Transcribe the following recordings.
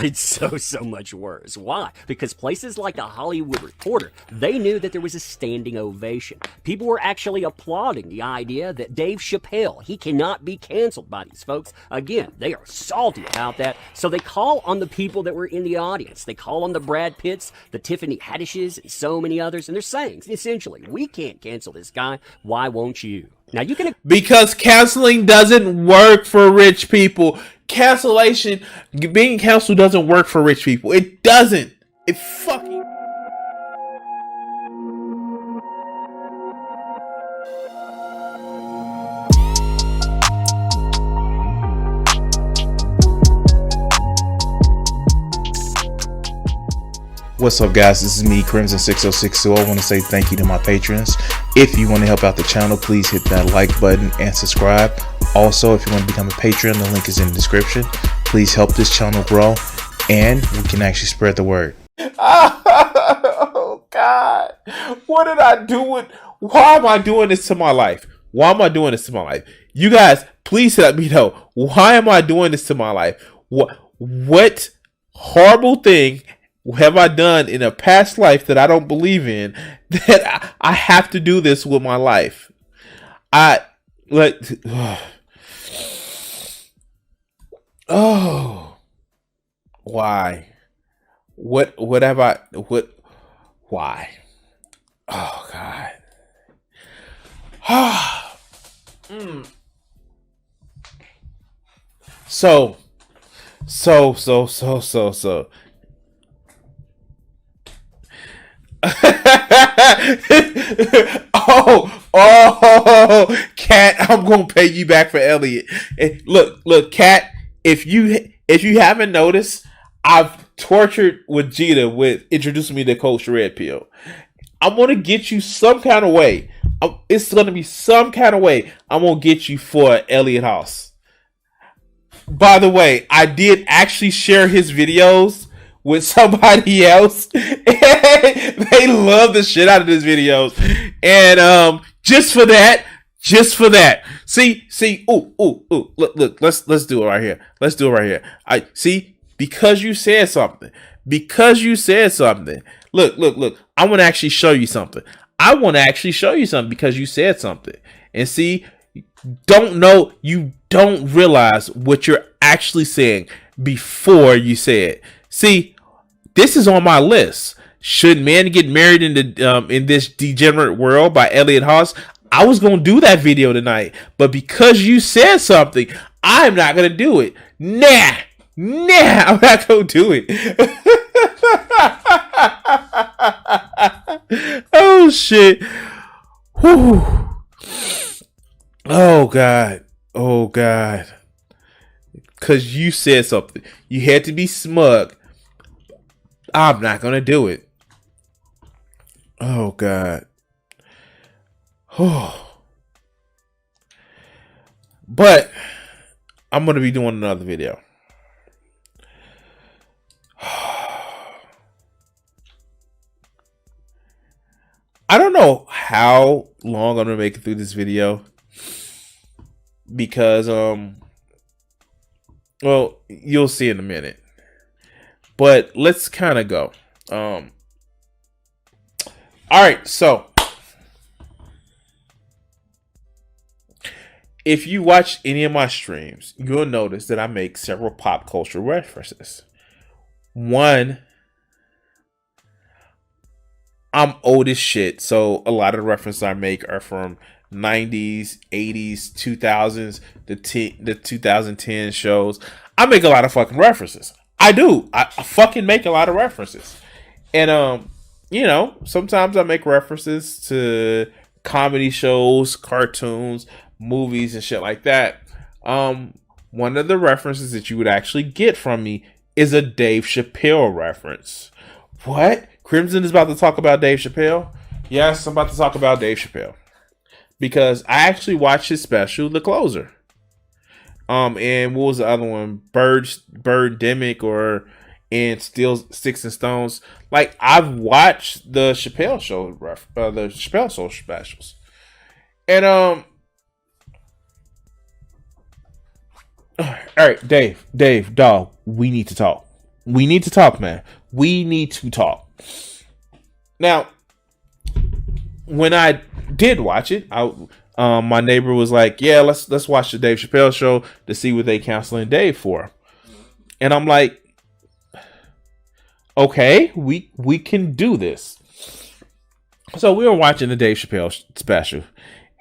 It's so much worse. Why? Because places like the Hollywood Reporter, they knew that there was a standing ovation. People were actually applauding the idea that Dave Chappelle, he cannot be canceled by these folks. Again, they are salty about that, so they call on the people that were in the audience. They call on the Brad Pitts, the Tiffany Haddishes, and so many others, and they're saying, essentially, we can't cancel this guy. Why won't you? Now you can... Because canceling doesn't work for rich people. Cancellation, being canceled doesn't work for rich people. It doesn't. It fucking... What's up, guys? This is me, Crimson6062. I want to say thank you to my patrons. If you want to help out the channel, please hit that like button and subscribe. Also, if you want to become a patron, the link is in the description. Please help this channel grow, and we can actually spread the word. Oh, God. What did I do with... Why am I doing this to my life? Why am I doing this to my life? You guys, please let me know. Why am I doing this to my life? What horrible thing have I done in a past life that I don't believe in that I have to do this with my life? Oh, why? What have I, why? Oh, God. So. Cat, I'm gonna pay you back for Elliot. Look, Cat, if you haven't noticed, I've tortured Vegeta with introducing me to Coach Red Pill. I'm gonna get you some kind of way. It's gonna be some kind of way I'm gonna get you for Elliot House. By the way, I did actually share his videos with somebody else. They love the shit out of his videos. And just for that. See, look, let's do it right here. I see, because you said something. Look, I want to actually show you something. Because you said something. And see, you don't realize what you're actually saying before you say it. See, this is on my list. Should men get married in this degenerate world by Elliot Haas? I was gonna do that video tonight, but because you said something, I'm not gonna do it. Nah, I'm not gonna do it. Oh shit. Whew. Oh God. Cause you said something. You had to be smug. I'm not gonna do it. Oh God. But I'm gonna be doing another video. I don't know how long I'm gonna make it through this video, because well, you'll see in a minute. But let's kind of go. All right, so if you watch any of my streams, you'll notice that I make several pop culture references. One, I'm old as shit, so a lot of the references I make are from 90s, 80s, 2000s, the 2010 shows. I make a lot of fucking references. I do. I fucking make a lot of references. And sometimes I make references to comedy shows, cartoons, movies, and shit like that. One of the references that you would actually get from me is a Dave Chappelle reference. What? Crimson is about to talk about Dave Chappelle? Yes, I'm about to talk about Dave Chappelle. Because I actually watched his special, The Closer. And what was the other one? Birdemic and Still Sticks and Stones. Like, I've watched the Chappelle show, the Chappelle show specials. And all right, Dave, dog, we need to talk. We need to talk, man. We need to talk. Now, when I did watch it, my neighbor was like, "Yeah, let's watch the Dave Chappelle show to see what they canceling Dave for." And I'm like, "Okay, we can do this." So we were watching the Dave Chappelle special,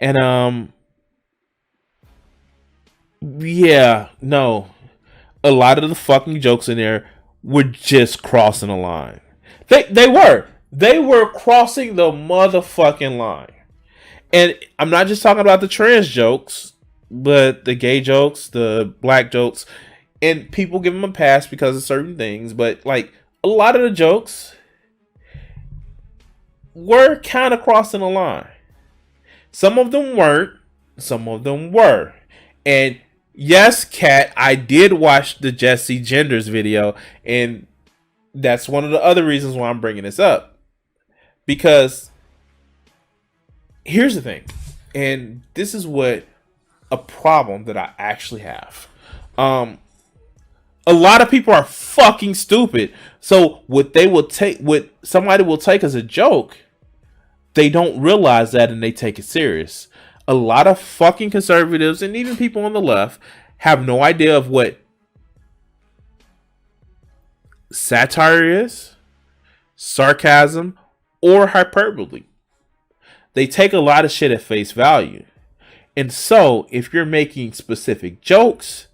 and yeah, no, a lot of the fucking jokes in there were just crossing the line. They were crossing the motherfucking line. And I'm not just talking about the trans jokes, but the gay jokes, the black jokes, and people give them a pass because of certain things. But like a lot of the jokes were kind of crossing the line. Some of them weren't. Some of them were. And yes, Kat, I did watch the Jesse Genders video, and that's one of the other reasons why I'm bringing this up. Because here's the thing, and this is what a problem that I actually have. A lot of people are fucking stupid. So what somebody will take as a joke, they don't realize that and they take it serious. A lot of fucking conservatives and even people on the left have no idea of what satire is, sarcasm, or hyperbole. They take a lot of shit at face value. And so, if you're making specific jokes,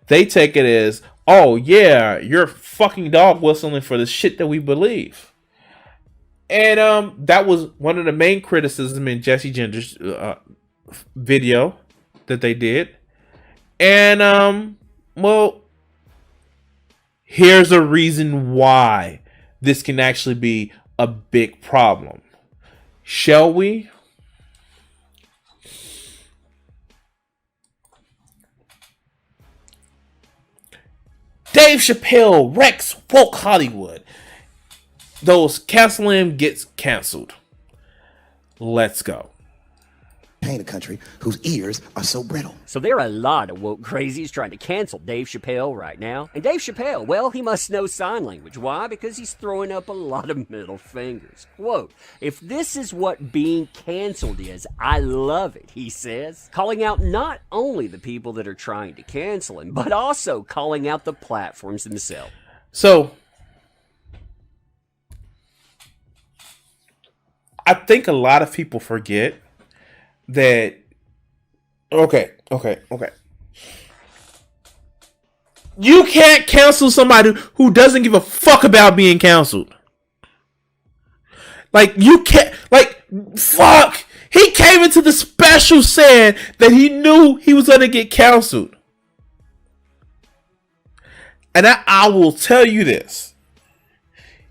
they take it as, oh yeah, you're fucking dog whistling for the shit that we believe. And that was one of the main criticisms in Jesse Genders' video that they did. And well, here's a reason why this can actually be a big problem. Shall we? Dave Chappelle wrecks woke Hollywood. Those canceling him gets canceled. Let's go. Paint a country whose ears are so brittle. So there are a lot of woke crazies trying to cancel Dave Chappelle right now. And Dave Chappelle, well, he must know sign language. Why? Because he's throwing up a lot of middle fingers. Quote, "If this is what being canceled is, I love it," he says. Calling out not only the people that are trying to cancel him, but also calling out the platforms themselves. So, I think a lot of people forget that okay. You can't cancel somebody who doesn't give a fuck about being canceled. Like, you can't, like, fuck. He came into the special saying that he knew he was gonna get canceled. And I will tell you this.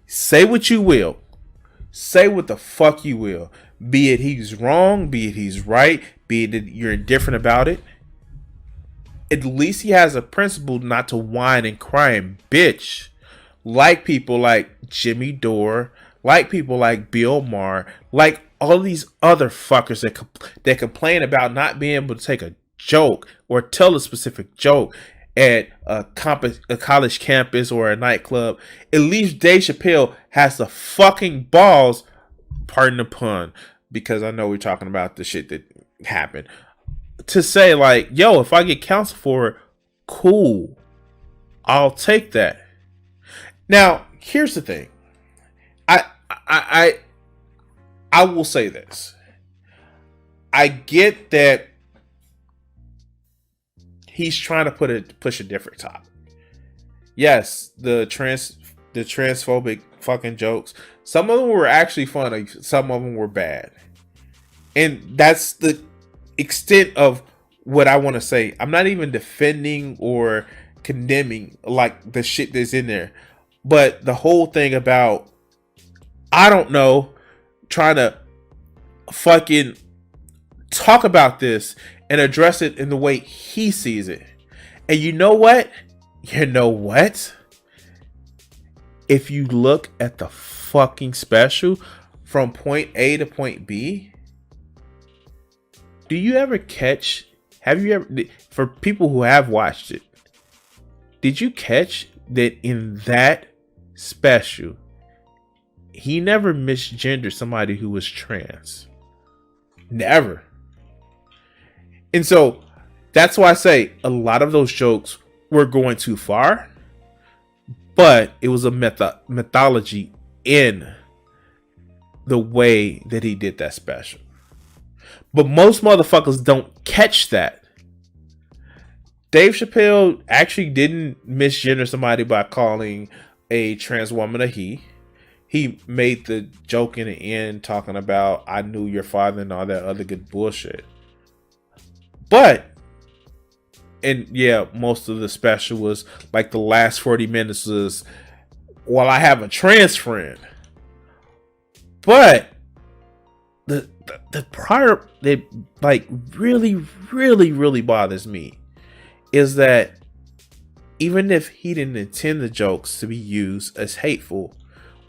Say what you will. Say what the fuck you will. Be it he's wrong, be it he's right, be it that you're indifferent about it. At least he has a principle not to whine and cry and bitch. Like people like Jimmy Dore, like people like Bill Maher, like all these other fuckers that complain about not being able to take a joke or tell a specific joke at a college campus or a nightclub. At least Dave Chappelle has the fucking balls, pardon the pun, because I know we're talking about the shit that happened, to say like, yo, if I get canceled for it, cool, I'll take that. Now, here's the thing. I will say this. I get that he's trying to push a different topic. Yes, the transphobic fucking jokes. Some of them were actually funny. Some of them were bad. And that's the extent of what I want to say. I'm not even defending or condemning like the shit that's in there. But the whole thing about, I don't know, trying to fucking talk about this and address it in the way he sees it. And you know what? If you look at the fucking special from point A to point B, have you ever, for people who have watched it, did you catch that in that special, he never misgendered somebody who was trans. Never. And so that's why I say a lot of those jokes were going too far, but it was a mythology in the way that he did that special. But most motherfuckers don't catch that. Dave Chappelle actually didn't misgender somebody by calling a trans woman a he. He made the joke in the end talking about I knew your father and all that other good bullshit. But, and yeah, most of the special was like the last 40 minutes was, well, I have a trans friend. But the prior that like really bothers me is that even if he didn't intend the jokes to be used as hateful,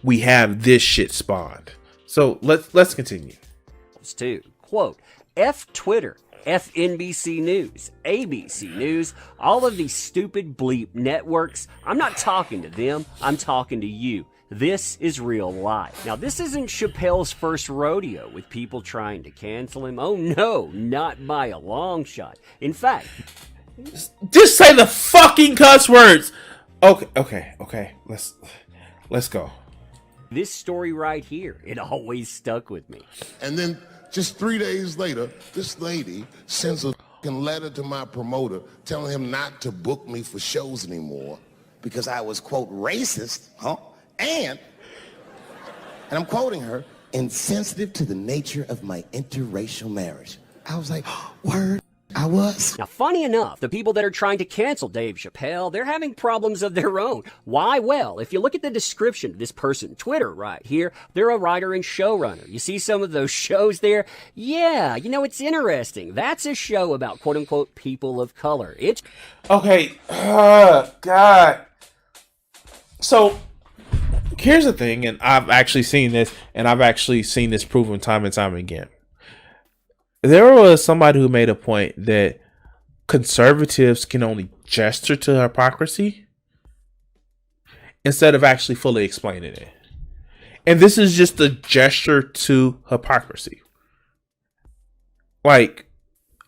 we have this shit spawned. So let's continue. Too. Quote, F Twitter, F NBC News, ABC News, all of these stupid bleep networks. I'm not talking to them, I'm talking to you. This is real life. Now, this isn't Chappelle's first rodeo with people trying to cancel him. Oh no, not by a long shot. In fact, just say the fucking cuss words. Okay. Let's go. This story right here, it always stuck with me. And then just 3 days later, this lady sends a fucking letter to my promoter telling him not to book me for shows anymore Because I was, quote, racist, and I'm quoting her, insensitive to the nature of my interracial marriage. I was like, word, I was. Now, funny enough, the people that are trying to cancel Dave Chappelle, they're having problems of their own. Why? Well, if you look at the description of this person, Twitter right here, they're a writer and showrunner. You see some of those shows there? Yeah, you know, it's interesting. That's a show about, quote unquote, people of color. It's okay. God. So here's the thing, and I've actually seen this, proven time and time again. There was somebody who made a point that conservatives can only gesture to hypocrisy instead of actually fully explaining it. And this is just a gesture to hypocrisy. Like,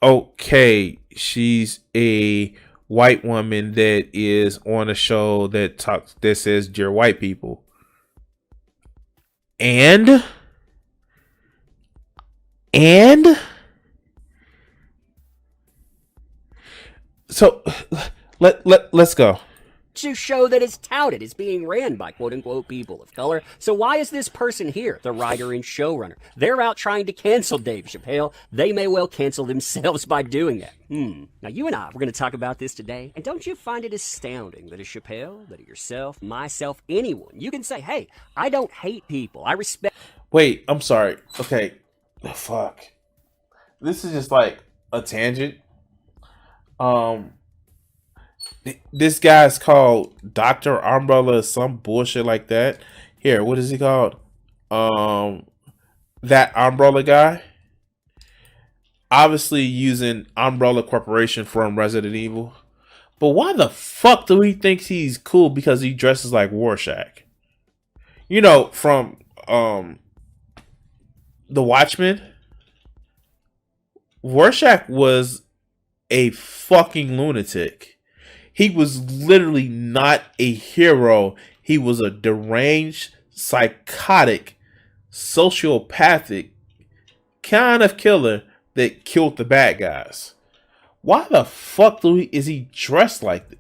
okay, she's a white woman that is on a show that says dear white people. And so let's go. to show that it's touted as being ran by quote-unquote people of color. So why is this person here, the writer and showrunner? They're out trying to cancel Dave Chappelle. They may well cancel themselves by doing that. Now, you and I, we're going to talk about this today. And don't you find it astounding that a Chappelle, that a yourself, myself, anyone, you can say, hey, I don't hate people. I respect... Wait, I'm sorry. Okay. Fuck. This is just like a tangent. This guy's called Dr. Umbrella, some bullshit like that. Here, what is he called? That Umbrella Guy. Obviously using Umbrella Corporation from Resident Evil. But why the fuck do he think he's cool because he dresses like Rorschach? You know, from The Watchmen. Rorschach was a fucking lunatic. He was literally not a hero. He was a deranged, psychotic, sociopathic kind of killer that killed the bad guys. Why the fuck is he dressed like that?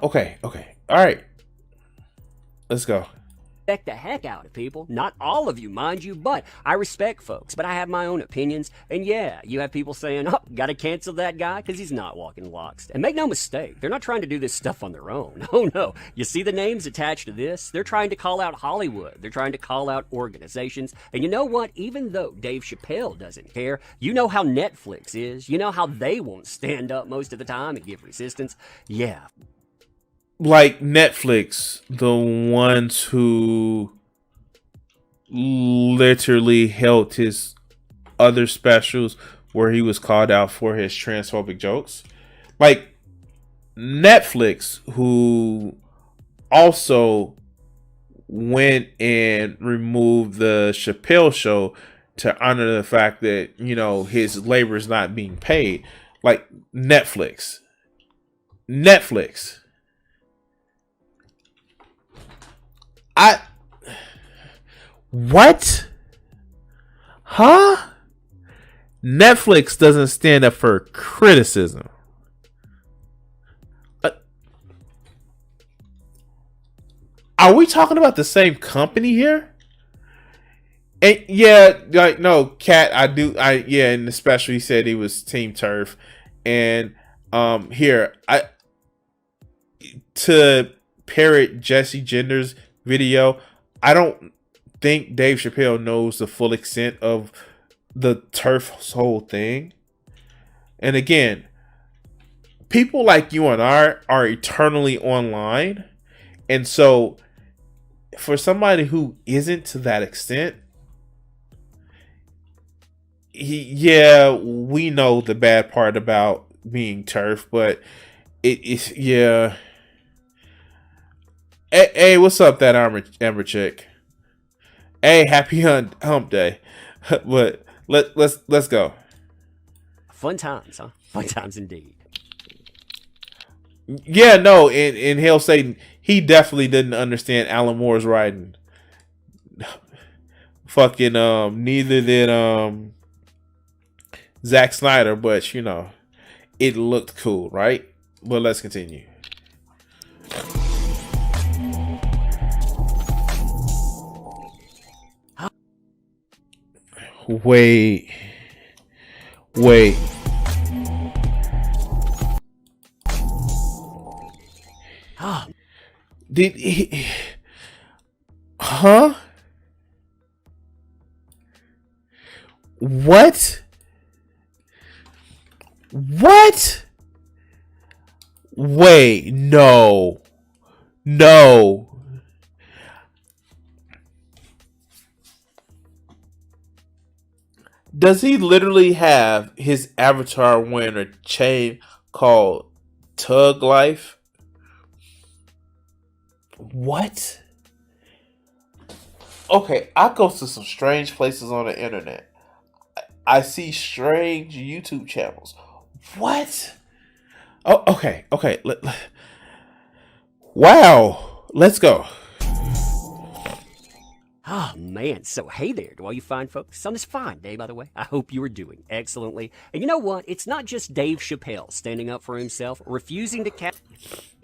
Okay. All right. Let's go. Respect the heck out of people. Not all of you, mind you, but I respect folks. But I have my own opinions. And yeah, you have people saying, oh, gotta cancel that guy because he's not walking lockstep. And make no mistake, they're not trying to do this stuff on their own. Oh no. You see the names attached to this? They're trying to call out Hollywood. They're trying to call out organizations. And you know what? Even though Dave Chappelle doesn't care, you know how Netflix is. You know how they won't stand up most of the time and give resistance. Yeah. Like Netflix, the ones who literally held his other specials where he was called out for his transphobic jokes. Like Netflix, who also went and removed the Chappelle show to honor the fact that, you know, his labor is not being paid. Like Netflix. What? Huh? Netflix doesn't stand up for criticism. Are we talking about the same company here? And yeah, like no, Cat, and especially he said he was Team Turf. And here, to parrot Jesse Gender's video, I don't think Dave Chappelle knows the full extent of the Turf's whole thing. And again, people like you and I are eternally online. And so for somebody who isn't to that extent, we know the bad part about being Turf, but it's Hey, what's up, that Amber chick? Hey, happy hump day. But let's go. Fun times, huh? Fun times indeed. Yeah, no, and Hail Satan, he definitely didn't understand Alan Moore's writing. Fucking neither did Zack Snyder, but you know, it looked cool, right? But let's continue. Wait. Did he? Huh? What? Wait, no. Does he literally have his avatar wearing a chain called Tug Life? What? Okay, I go to some strange places on the internet. I see strange YouTube channels. What? Oh, okay. Wow. Let's go. Oh, man. So, hey there to all you fine folks on this fine day, by the way. I hope you are doing excellently. And you know what? It's not just Dave Chappelle standing up for himself, refusing to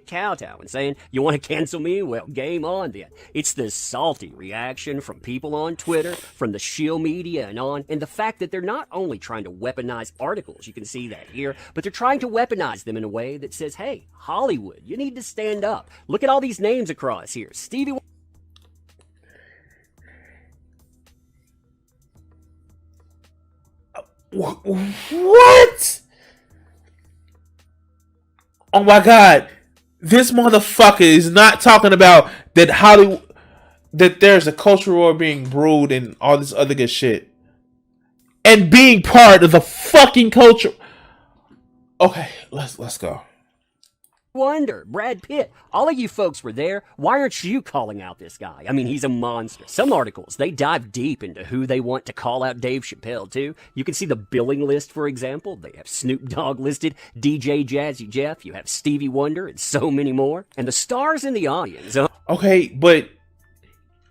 kowtow and saying, you want to cancel me? Well, game on then. It's the salty reaction from people on Twitter, from the shill media and on, and the fact that they're not only trying to weaponize articles, you can see that here, but they're trying to weaponize them in a way that says, hey, Hollywood, you need to stand up. Look at all these names across here. Stevie... What? Oh my God. This motherfucker is not talking about that Hollywood, that there's a culture war being brewed and all this other good shit. And being part of the fucking culture. Okay, let's go. Wonder, Brad Pitt, all of you folks were there. Why aren't you calling out this guy? I mean, he's a monster. Some articles, they dive deep into who they want to call out Dave Chappelle, too. You can see the billing list, for example. They have Snoop Dogg listed, DJ Jazzy Jeff, you have Stevie Wonder, and so many more. And the stars in the audience. Okay, but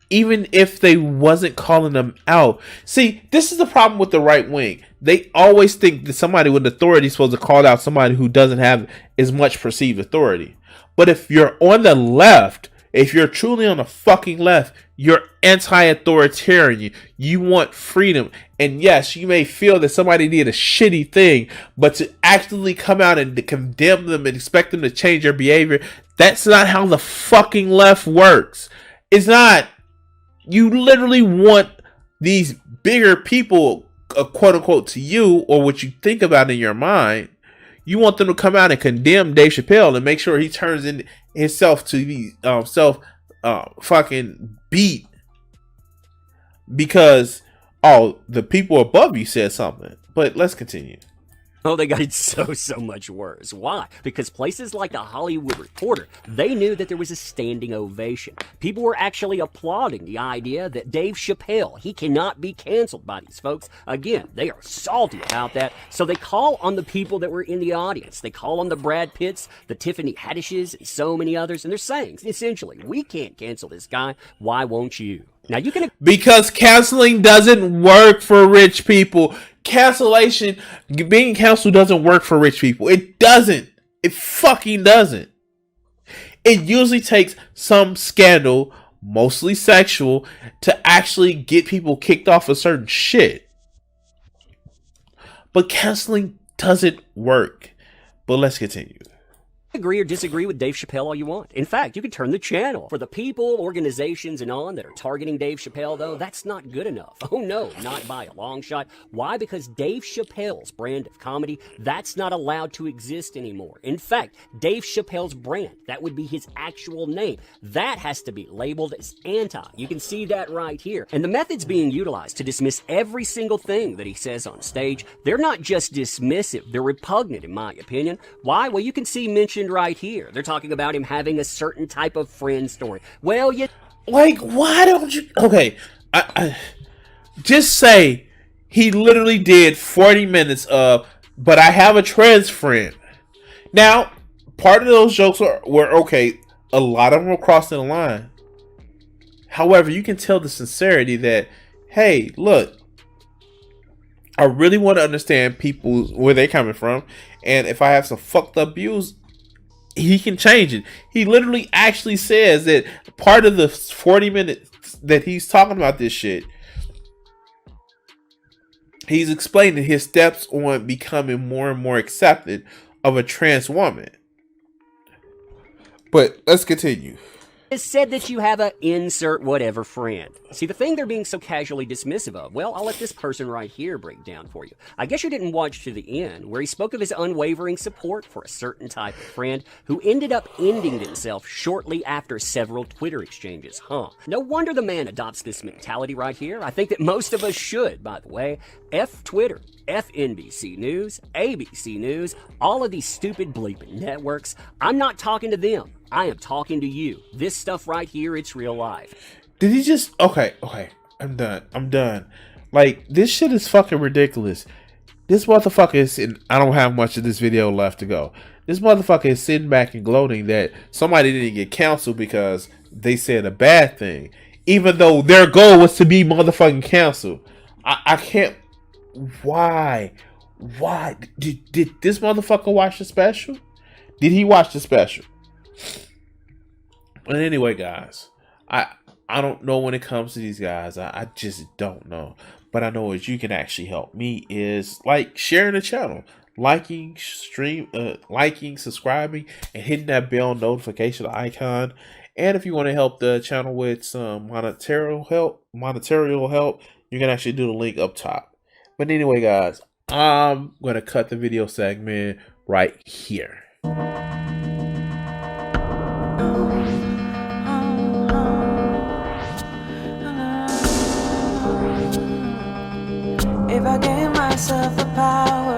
even if they wasn't calling them out. See, this is the problem with the right wing. They always think that somebody with authority is supposed to call out somebody who doesn't have as much perceived authority. But if you're on the left, if you're truly on the fucking left, you're anti-authoritarian. You want freedom. And yes, you may feel that somebody did a shitty thing, but to actually come out and to condemn them and expect them to change their behavior, that's not how the fucking left works. It's not. You literally want these bigger people, quote unquote, to you, or what you think about in your mind. You want them to come out and condemn Dave Chappelle and make sure he turns in himself to be fucking beat because the people above you said something. But let's continue. Oh, they got it so much worse. Why? Because places like the Hollywood Reporter, they knew that there was a standing ovation. People were actually applauding the idea that Dave Chappelle, he cannot be canceled by these folks. Again, they are salty about that, so they call on the people that were in the audience. They call on the Brad Pitts, the Tiffany Haddishes, and so many others, and they're saying, essentially, we can't cancel this guy. Why won't you? Now you can... Because canceling doesn't work for rich people. Cancellation, being canceled doesn't work for rich people. It doesn't. It fucking doesn't. It usually takes some scandal, mostly sexual, to actually get people kicked off of certain shit. But canceling doesn't work. But let's continue. Agree or disagree with Dave Chappelle all you want. In fact, you can turn the channel. For the people, organizations, and on that are targeting Dave Chappelle, though, that's not good enough. Oh no, not by a long shot. Why? Because Dave Chappelle's brand of comedy, that's not allowed to exist anymore. In fact, Dave Chappelle's brand, that would be his actual name, that has to be labeled as anti. You can see that right here. And the methods being utilized to dismiss every single thing that he says on stage, they're not just dismissive, they're repugnant in my opinion. Why? Well, you can see mentioned right here. They're talking about him having a certain type of friend story. Well, you... Like, why don't you... Okay, I just say he literally did 40 minutes of, but I have a trans friend. Now, part of those jokes were okay. A lot of them were crossing the line. However, you can tell the sincerity that, hey, look, I really want to understand people, where they're coming from. And if I have some fucked up views, he can change it. He literally actually says that part of the 40 minutes that he's talking about this shit, he's explaining his steps on becoming more and more accepted of a trans woman. But let's continue. Has said that you have a insert whatever friend. See, the thing they're being so casually dismissive of, well, I'll let this person right here break down for you. I guess you didn't watch to the end, where he spoke of his unwavering support for a certain type of friend who ended up ending himself shortly after several Twitter exchanges, huh? No wonder the man adopts this mentality right here. I think that most of us should, by the way. F Twitter, F NBC News, ABC News, all of these stupid bleeping networks. I'm not talking to them. I am talking to you. This stuff right here, it's real life. Did he just... Okay. I'm done. Like, this shit is fucking ridiculous. This motherfucker is... I don't have much of this video left to go. This motherfucker is sitting back and gloating that somebody didn't get canceled because they said a bad thing. Even though their goal was to be motherfucking canceled. I can't... Why? Did this motherfucker watch the special? Did he watch the special? But anyway, guys, I don't know when it comes to these guys. I just don't know. But I know what you can actually help me is like sharing the channel, liking, subscribing, and hitting that bell notification icon. And if you want to help the channel with some monetary help, you can actually do the link up top. But anyway, guys, I'm going to cut the video segment right here. If I gave myself the power